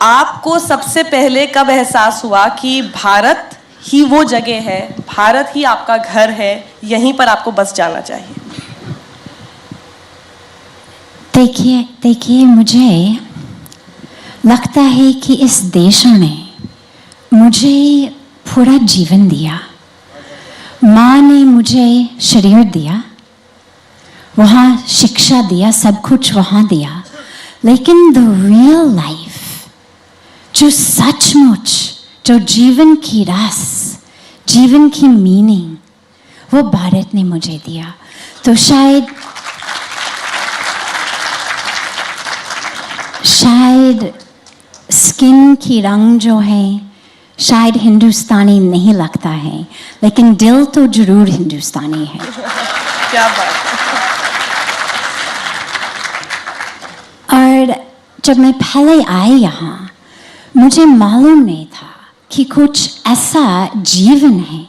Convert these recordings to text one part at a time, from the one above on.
आपको सबसे पहले कब एहसास हुआ कि भारत ही वो जगह है, भारत ही आपका घर है, यहीं पर आपको बस जाना चाहिए? देखिए मुझे लगता है कि इस देश ने मुझे पूरा जीवन दिया। माँ ने मुझे शरीर दिया, वहाँ शिक्षा दिया, सब कुछ वहाँ दिया, लेकिन द रियल लाइफ, जो सचमुच, जो जीवन की रस, जीवन की मीनिंग, वो भारत ने मुझे दिया। तो शायद स्किन की रंग जो है शायद हिंदुस्तानी नहीं लगता है, लेकिन दिल तो जरूर हिंदुस्तानी है। क्या बात है। और जब मैं पहले आई यहाँ, मुझे मालूम नहीं था कि कुछ ऐसा जीवन है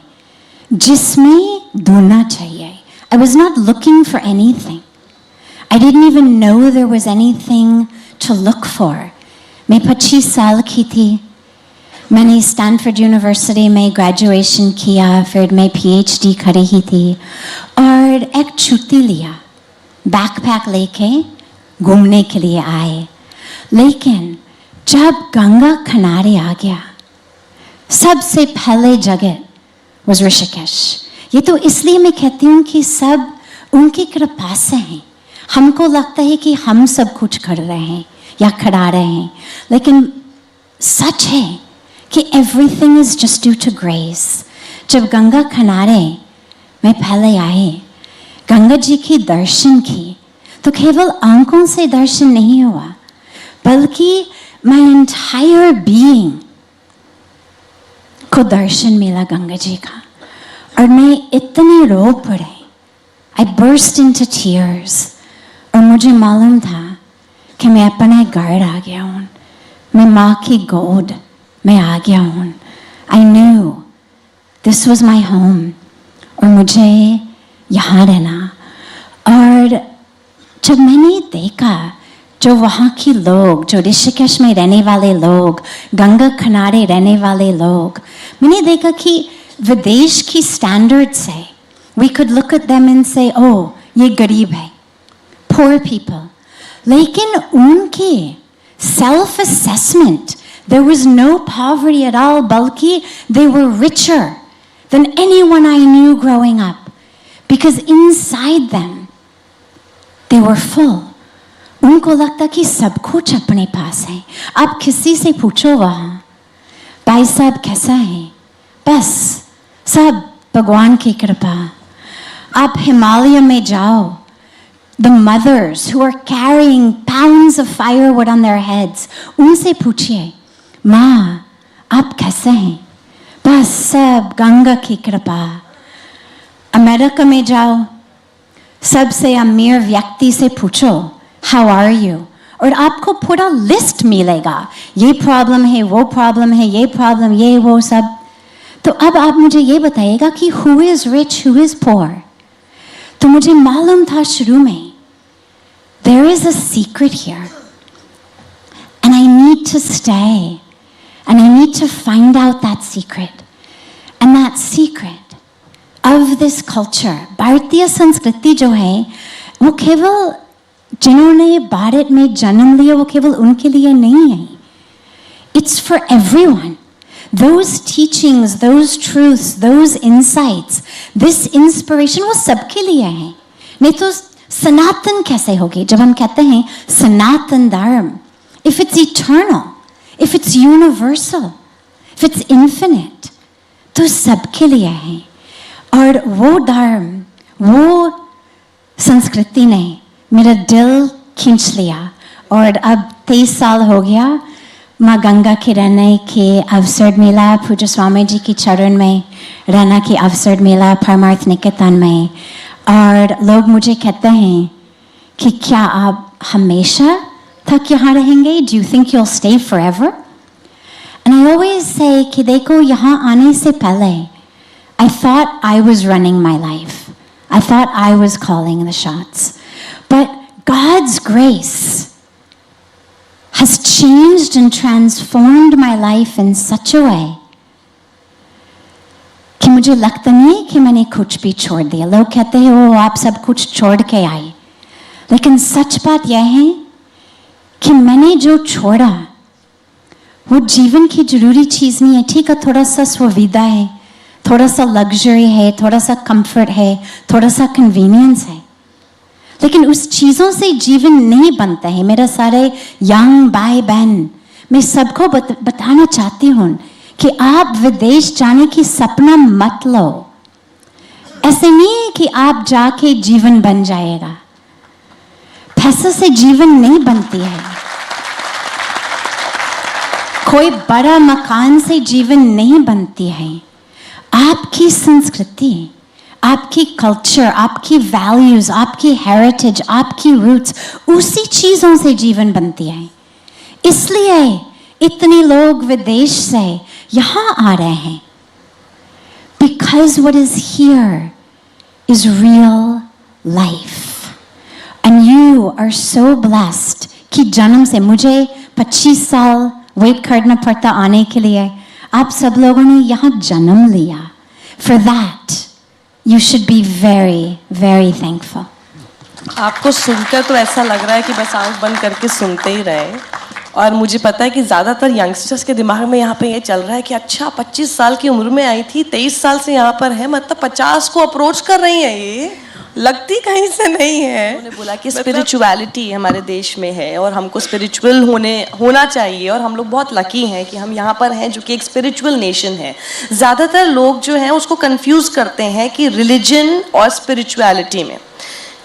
जिसमें ढूंढना चाहिए। I was not looking for anything. I didn't even know there was anything to look for. मैं 25 साल की थी, मैंने स्टैनफोर्ड यूनिवर्सिटी में ग्रेजुएशन किया, फिर मैं PhD कर रही थी और एक छुट्टी लिया, बैकपैक लेके घूमने के लिए आए। लेकिन जब गंगा किनारे आ गया, सबसे पहले जगह was ऋषिकेश। ये तो इसलिए मैं कहती हूँ कि सब उनकी कृपा से हैं। हमको लगता है कि हम सब कुछ कर रहे हैं या करा रहे हैं, लेकिन सच है कि everything is just due to grace. जब गंगा किनारे मैं पहले आई, गंगा जी की दर्शन की, तो केवल आंखों से दर्शन नहीं हुआ, बल्कि माय एंटायर बीइंग को दर्शन मिला गंगा जी का। और मैं इतने रो पड़े, आई बर्स्ट इनटू टीयर्स। और मुझे मालूम था कि मैं अपने घर आ गया हूँ, मैं माँ की गोद में आ गया हूँ। I knew this was my home और मुझे यहाँ रहना। और जब मैंने देखा जो वहाँ के लोग, जो ऋषिकेश में रहने वाले लोग, गंगा किनारे रहने वाले लोग, मैंने देखा कि विदेश की स्टैंडर्ड से we could look at them and say oh ये गरीब है, poor people. लेकिन उनके self assessment, there was no poverty at all, बल्कि they were richer than anyone I knew growing up, because inside them they were full. उनको लगता कि सब कुछ अपने पास है। आप किसी से पूछो वहाँ, भाई साहब कैसा है, बस सब भगवान की कृपा। आप हिमालय में जाओ, the mothers who are carrying pounds of firewood on their heads, उनसे पूछिए, माँ आप कैसे हैं, बस सब गंगा की कृपा। अमेरिका में जाओ, सबसे अमीर व्यक्ति से पूछो हाउ आर यू, और आपको पूरा लिस्ट मिलेगा, ये प्रॉब्लम है, वो प्रॉब्लम है, ये प्रॉब्लम, ये वो सब। तो अब आप मुझे ये बताइएगा कि who is rich, who is poor. तो मुझे मालूम था शुरू में there is a secret here and I need to stay and I need to find out that secret, and that secret of this culture, भारतीय संस्कृति जो है वो केवल जिन्होंने भारत में जन्म लिया वो केवल उनके लिए नहीं है, it's for everyone. Those teachings, those truths, those insights, this inspiration वो सबके लिए है। नहीं तो सनातन कैसे होगी? जब हम कहते हैं सनातन धर्म, if it's eternal, if it's universal, if it's infinite, तो सबके लिए है। और वो धर्म, वो संस्कृति ने मेरा दिल खींच लिया। और अब 23 साल हो गया माँ गंगा के रहने के अवसर मिला, पूज्य स्वामी जी की चरण में रहना के अवसर मिला परमार्थ निकेतन में। और लोग मुझे कहते हैं कि क्या आप हमेशा तक यहाँ रहेंगे? Do you think you'll stay forever? And I always say कि देखो यहाँ आने से पहले I thought I was running my life. I thought I was calling the shots. But God's grace has changed and transformed my life in such a way कि मुझे लगता नहीं है कि मैंने कुछ भी छोड़ दिया. लोग कहते हैं वो आप सब कुछ छोड़ के आई, लेकिन सच बात यह है कि मैंने जो छोड़ा वो जीवन की जरूरी चीज़ नहीं है. ठीक है, थोड़ा सा सुविधा है, थोड़ा सा लग्जरी है, थोड़ा सा कंफर्ट है, थोड़ा सा कन्वीनियंस है, लेकिन उस चीज़ों से जीवन नहीं बनता है. मेरा सारे यंग भाई बहन, मैं सबको बताना चाहती हूँ कि आप विदेश जाने की सपना मत लो. ऐसे नहीं है कि आप जाके जीवन बन जाएगा. पैसे से जीवन नहीं बनती है. कोई बड़ा मकान से जीवन नहीं बनती है. आपकी संस्कृति, आपकी कल्चर, आपकी वैल्यूज, आपकी हेरिटेज, आपकी रूट्स, उसी चीज़ों से जीवन बनती है. इसलिए इतने लोग विदेश से यहाँ आ रहे हैं. Because what is here is real life. And you are so blessed कि जन्म से मुझे 25 साल वेट करना पड़ता आने के लिए. आप सब लोगों ने यहाँ जन्म लिया. For that, you should be very, very thankful. आपको सुनकर तो ऐसा लग रहा है कि बस आंख बंद करके सुनते ही रहे. और मुझे पता है कि ज़्यादातर यंगस्टर्स के दिमाग में यहाँ पे ये चल रहा है कि अच्छा 25 साल की उम्र में आई थी, 23 साल से यहाँ पर है, मतलब 50 को अप्रोच कर रही है. ये लगती कहीं से नहीं है. उन्होंने बोला कि स्पिरिचुअलिटी हमारे देश में है और हमको स्पिरिचुअल होना चाहिए, और हम लोग बहुत लकी हैं कि हम यहाँ पर हैं जो कि एक स्पिरिचुअल नेशन है. ज़्यादातर लोग जो हैं उसको कंफ्यूज करते हैं कि रिलीजन और स्पिरिचुअलिटी में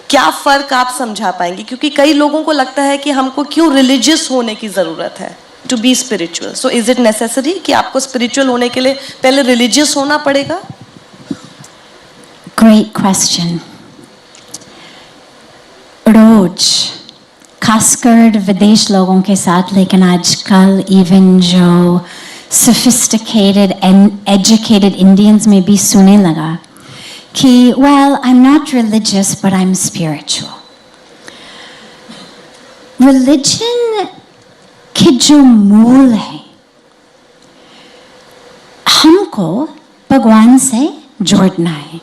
क्या फ़र्क आप समझा पाएंगे, क्योंकि कई लोगों को लगता है कि हमको क्यों रिलीजियस होने की ज़रूरत है to be spiritual. So is it necessary कि आपको स्पिरिचुअल होने के लिए पहले रिलीजियस होना पड़ेगा? Great question. रोज खासकर विदेश लोगों के साथ, लेकिन आजकल इवन जो sophisticated and educated Indians में भी सुने लगा कि well, I'm not religious but I'm spiritual. Religion के जो मूल है, हमको भगवान से जोड़ना है.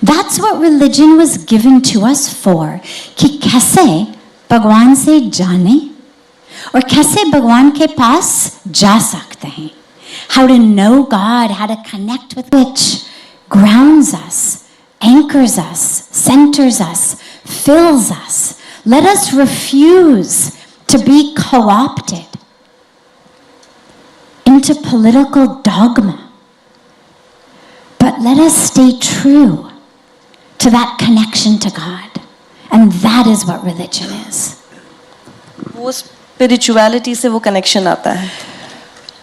That's what religion was given to us for. कि कैसे भगवान से जाने और कैसे भगवान के पास जा सकते हैं. How to know God, how to connect with which grounds us, anchors us, centers us, fills us. Let us refuse to be co-opted into political dogma. But let us stay true to that connection to God. And that is what religion is. वो spirituality से वो connection आता है.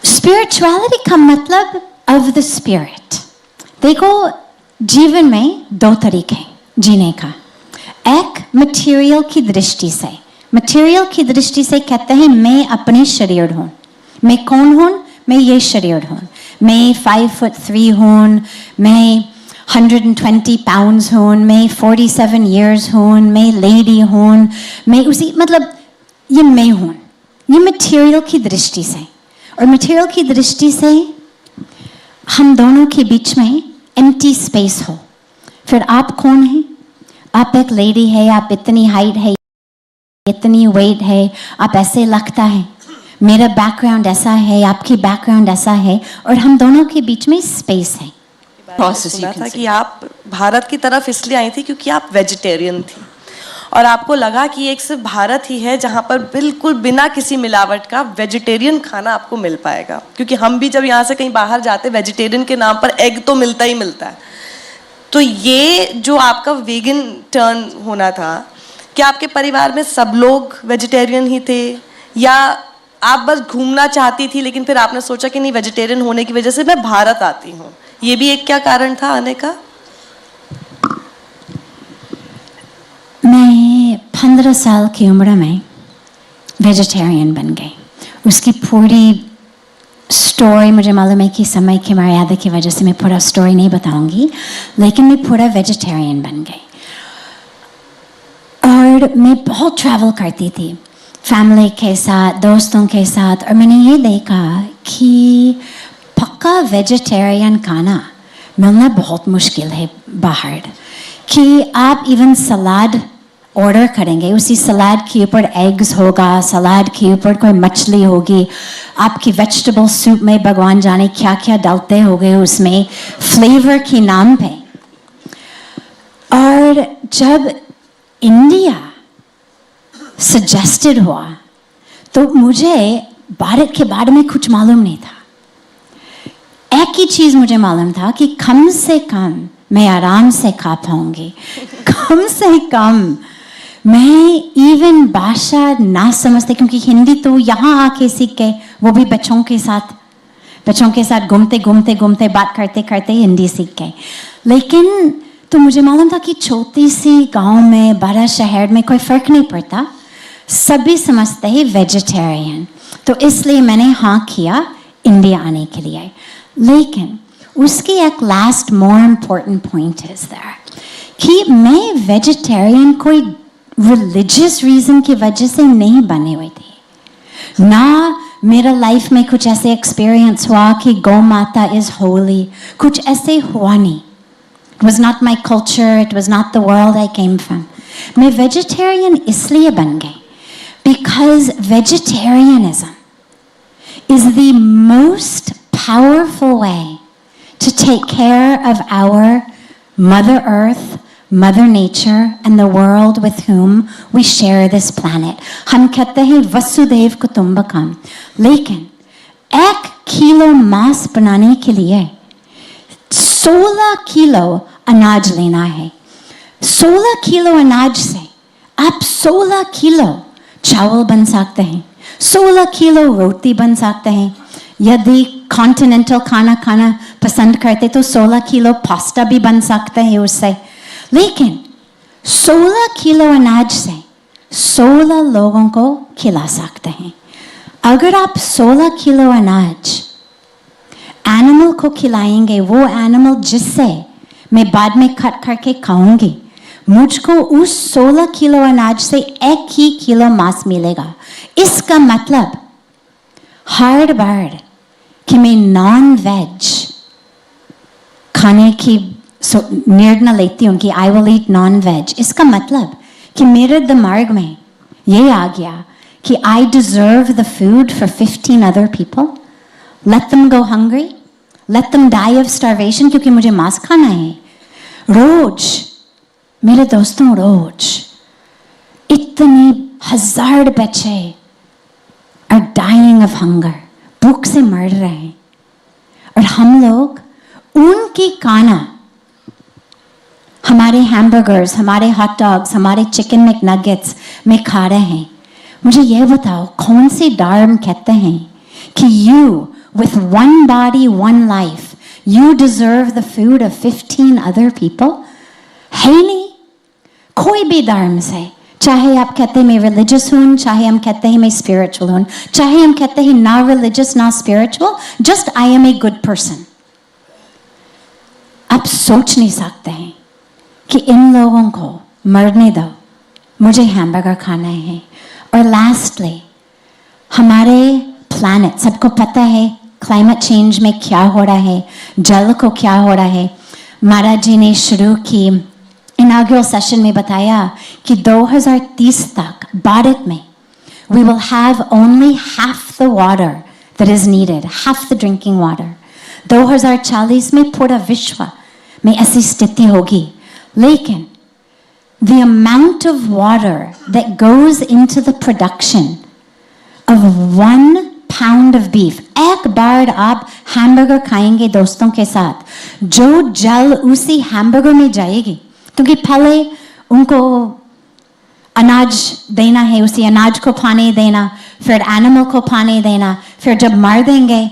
Spirituality का मतलब of the spirit. देखो, जीवन में दो तरीके जीने का. एक मटेरियल की दृष्टि से. मटेरियल की दृष्टि से कहते हैं मैं अपने शरीर हूँ. मैं कौन हूँ? मैं ये शरीर हूँ. मैं 5'3" हूँ, मैं 120 pounds हूँ, मैं 47 years हूँ, मैं लेडी हूँ, मैं उसी मतलब ये मैं हूँ. ये मटेरियल की दृष्टि से. और मटेरियल की दृष्टि से हम दोनों के बीच में एम्प्टी स्पेस हो. फिर आप कौन हैं? आप एक लेडी है, आप इतनी हाइट है, इतनी वेट है, आप ऐसे लगता है. मेरा बैकग्राउंड ऐसा है, आपकी बैकग्राउंड ऐसा है, और हम दोनों के बीच में स्पेस है. सुना था कि आप भारत की तरफ इसलिए आई थी क्योंकि आप वेजिटेरियन थी और आपको लगा कि एक सिर्फ भारत ही है जहाँ पर बिल्कुल बिना किसी मिलावट का वेजिटेरियन खाना आपको मिल पाएगा. क्योंकि हम भी जब यहाँ से कहीं बाहर जाते वेजिटेरियन के नाम पर एग तो मिलता ही मिलता है. तो ये जो आपका वेगन टर्न होना था, क्या आपके परिवार में सब लोग वेजिटेरियन ही थे या आप बस घूमना चाहती थी लेकिन फिर आपने सोचा कि नहीं वेजिटेरियन होने की वजह से मैं भारत आती हूँ? ये भी एक क्या कारण था आने का? मैं 15 साल की उम्र में वेजिटेरियन बन गई. उसकी पूरी स्टोरी मुझे मालूम है कि समय की मर्यादा की वजह से मैं पूरा स्टोरी नहीं बताऊंगी, लेकिन मैं पूरा वेजिटेरियन बन गई. और मैं बहुत ट्रैवल करती थी. फैमिली के साथ, दोस्तों के साथ, और मैंने ये देखा कि पक्का वेजिटेरियन खाना मिलना बहुत मुश्किल है बाहर. कि आप इवन सलाद ऑर्डर करेंगे, उसी सलाद के ऊपर एग्स होगा, सलाद के ऊपर कोई मछली होगी, आपकी वेजिटेबल सूप में भगवान जाने क्या क्या डालते होंगे उसमें फ्लेवर के नाम पे. और जब इंडिया सजेस्टेड हुआ तो मुझे भारत के बारे में कुछ मालूम नहीं था. एक ही चीज़ मुझे मालूम था कि कम से कम मैं आराम से खा पाऊंगी, कम से कम मैं इवन भाषा ना समझते, क्योंकि हिंदी तो यहाँ आके सीख के, वो भी बच्चों के साथ घूमते घूमते बात करते करते हिंदी सीख गए. लेकिन तो मुझे मालूम था कि छोटी सी गांव में, बड़ा शहर में कोई फ़र्क नहीं पड़ता, सभी समझते हैं वेजिटेरियन. तो इसलिए मैंने हाँ किया इंडिया आने के लिए. लेकिन उसकी एक last more important point is that कि मैं वेजिटेरियन कोई रिलीजियस रीज़न की वजह से नहीं बने हुई थी. ना मेरा लाइफ में कुछ ऐसे एक्सपीरियंस हुआ कि गौ माता इज़ होली, कुछ ऐसे हुआ नहीं. It was not my culture, it was not the world I came from. मैं वेजिटेरियन इसलिए बन गई because vegetarianism is the most powerful way to take care of our Mother Earth, Mother Nature, and the world with whom we share this planet. हम कहते हैं वसुदेव कुटुंबकम, लेकिन 1 kilo मांस बनाने के लिए 16 किलो अनाज लेना है. 16 किलो अनाज से आप 16 किलो चावल बन सकते हैं, 16 किलो रोटी बन सकते हैं. यदि कॉन्टिनेंटल खाना पसंद करते तो 16 किलो पास्ता भी बन सकते हैं उससे. लेकिन 16 किलो अनाज से 16 लोगों को खिला सकते हैं. अगर आप 16 किलो अनाज एनिमल को खिलाएंगे, वो एनिमल जिससे मैं बाद में कट करके खाऊंगी, मुझको उस 16 किलो अनाज से 1 ही किलो मांस मिलेगा. इसका मतलब हर बार कि मैं नॉन वेज खाने की निर्णय लेती हूँ कि I will eat non veg, इसका मतलब कि मेरे दिमाग में ये आ गया कि I deserve the food for 15 other people. Let them go hungry, let them die of starvation, क्योंकि मुझे मांस खाना है. रोज मेरे दोस्तों, रोज इतने 1000 बच्चे आर डाइंग ऑफ हंगर, भूख से मर रहे हैं, और हम लोग उनकी खाना, हमारे हैमबर्गर्स, हमारे हॉट डॉग्स, हमारे चिकन मैकनगेट्स में खा रहे हैं. मुझे ये बताओ कौन सी धर्म कहते हैं कि you with one body, one life, you deserve the food of 15 other people? है नहीं. कोई भी धर्म से, चाहे आप कहते हैं मैं रिलीजियस हूँ, चाहे हम कहते हैं मैं स्पिरिचुअल हूँ, चाहे हम कहते हैं ना रिलीजियस ना spiritual, just I am a good person. आप सोच नहीं सकते हैं कि इन लोगों को मरने दो, मुझे हैमबर्गर खाना है. और लास्टली हमारे प्लैनेट, सबको पता है क्लाइमेट चेंज में क्या हो रहा है, जल को क्या हो रहा है. महाराज जी ने शुरू की इनाग्रल सेशन में बताया कि 2030 तक भारत में we will have only half the water that is needed, half the drinking water. 2040 में पूरा विश्व में ऐसी स्थिति होगी. लेकिन the amount of water that goes into the production of 1 pound of beef, एक बार आप हैमबर्गर खाएंगे दोस्तों के साथ, जो जल उसी हैमबर्गर में जाएगी, क्योंकि पहले उनको अनाज देना है, उसी अनाज को पानी देना, फिर एनिमल को पानी देना, फिर जब मार देंगे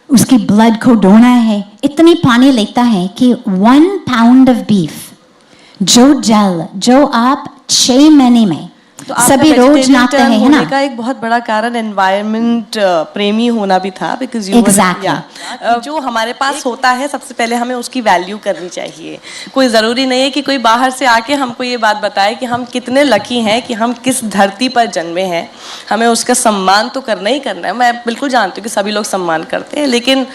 उसकी ब्लड को धोना है. इतनी पानी लेता है कि 1 pound of beef, जो जल जो आप 6 महीने में तो आपका सभी रोज vegetarian नाते turn हैं, है होने ना? का एक बहुत बड़ा कारण एनवायरनमेंट प्रेमी होना भी था, बिकॉज Exactly. जो हमारे पास होता है सबसे पहले हमें उसकी वैल्यू करनी चाहिए। कोई ज़रूरी नहीं है कि कोई बाहर से आके हमको ये बात बताए कि हम कितने लकी हैं कि हम किस धरती पर जन्मे हैं। हमें उसका सम्मान तो करना ही करना है। मैं बिल्कुल जानती हूँ कि सभी लोग सम्मान करते हैं, लेकिन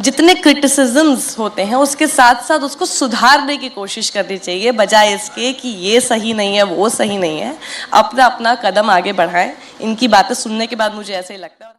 जितने क्रिटिसिज्म्स होते हैं उसके साथ साथ उसको सुधारने की कोशिश करनी चाहिए, बजाय इसके कि ये सही नहीं है वो सही नहीं है। अपना अपना कदम आगे बढ़ाएं। इनकी बातें सुनने के बाद मुझे ऐसे ही लगता है।